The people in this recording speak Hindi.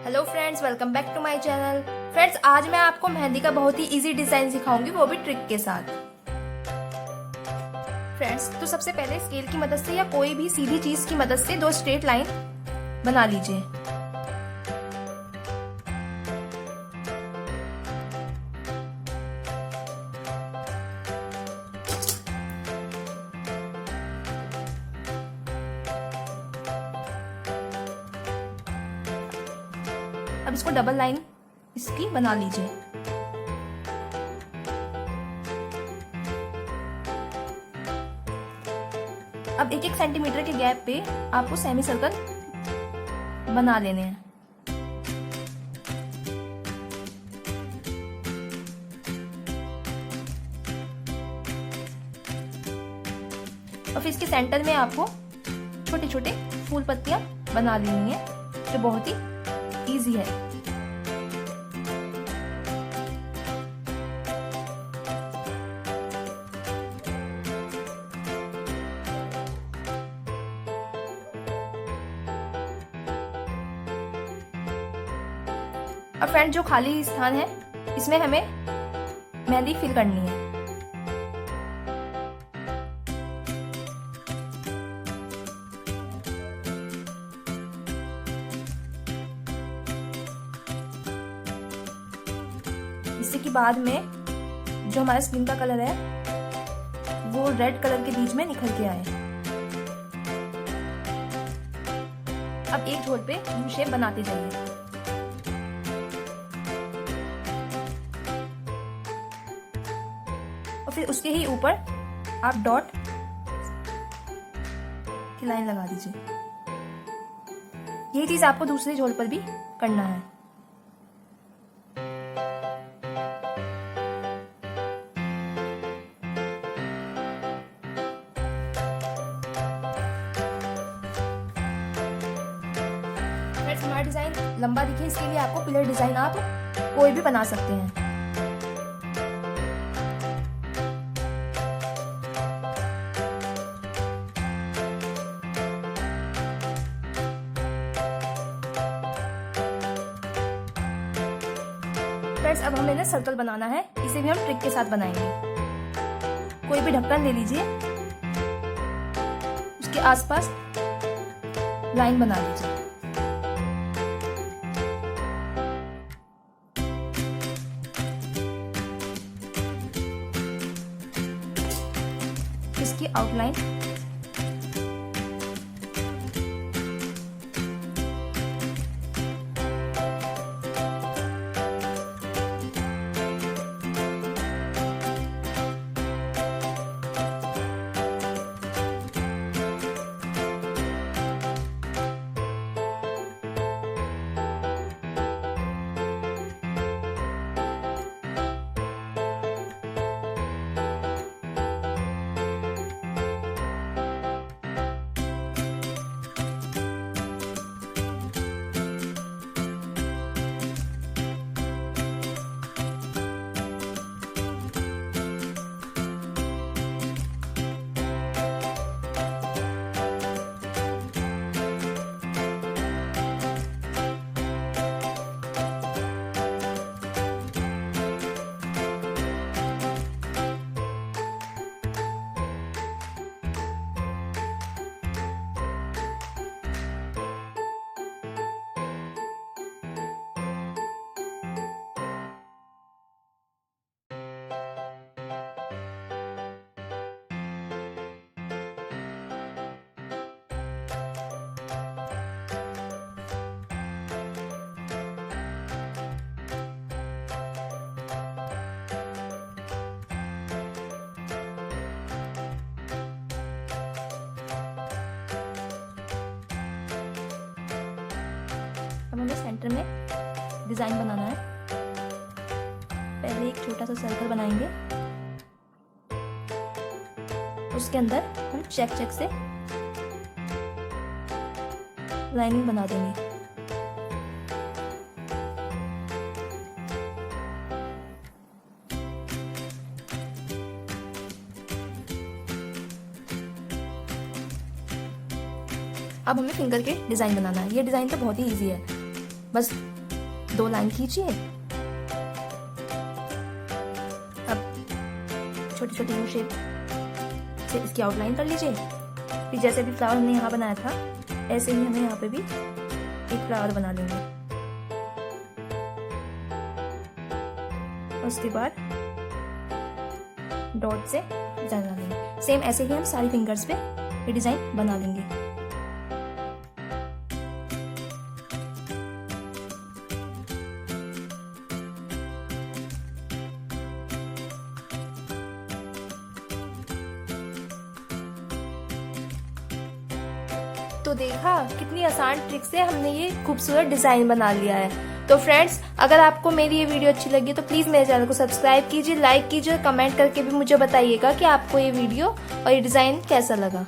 Hello friends, welcome back to my channel. Friends, आज मैं आपको मेहंदी का बहुत ही इजी डिजाइन सिखाऊंगी, वो भी ट्रिक के साथ। फ्रेंड्स, तो सबसे पहले स्केल की मदद से या कोई भी सीधी चीज की मदद से दो स्ट्रेट लाइन बना लीजिए। अब इसको डबल लाइन इसकी बना लीजिए। अब 1-1 सेंटीमीटर के गैप पे आपको सेमी सर्कल बना लेने हैं। और फिर इसके सेंटर में आपको छोटे छोटे फूल पत्तियां बना लेनी है, जो बहुत ही इजी है। अब फ्रेंड, जो खाली स्थान है इसमें हमें मेहंदी फिल करनी है। इससे कि बाद में जो हमारा स्किन का कलर है वो रेड कलर के बीच में निखर के आए। अब एक छोर पे यू शेप बनाते जाइए। और फिर उसके ही ऊपर आप डॉट की लाइन लगा दीजिए। यही चीज आपको दूसरे छोर पर भी करना है। हमारा डिजाइन लंबा दिखे, इसके लिए आपको पिलर डिजाइन आप कोई भी बना सकते हैं। फ्रेंड्स, अब हमें ना सर्कल बनाना है, इसे भी हम ट्रिक के साथ बनाएंगे। कोई भी ढक्कन ले लीजिए, उसके आसपास लाइन बना लीजिए। इसकी आउटलाइन अब हमें सेंटर में डिजाइन बनाना है। पहले एक छोटा सा सर्कल बनाएंगे, उसके अंदर हम चेक से लाइनिंग बना देंगे। अब हमें फिंगर के डिजाइन बनाना है। ये डिजाइन तो बहुत ही इजी है। बस 2 लाइन खींचिए। अब छोटी छोटी यू शेप से इसकी आउटलाइन कर लीजिए। फिर जैसे भी फ्लावर हमने यहाँ बनाया था ऐसे ही हमें यहाँ पे भी एक फ्लावर बना लेंगे। उसके बाद डॉट से डिजाइन बना लेंगे। सेम ऐसे ही हम सारी फिंगर्स पे ये डिजाइन बना लेंगे। तो देखा कितनी आसान ट्रिक से हमने ये खूबसूरत डिजाइन बना लिया है। तो फ्रेंड्स, अगर आपको मेरी ये वीडियो अच्छी लगी तो प्लीज मेरे चैनल को सब्सक्राइब कीजिए, लाइक कीजिए, कमेंट करके भी मुझे बताइएगा कि आपको ये वीडियो और ये डिजाइन कैसा लगा।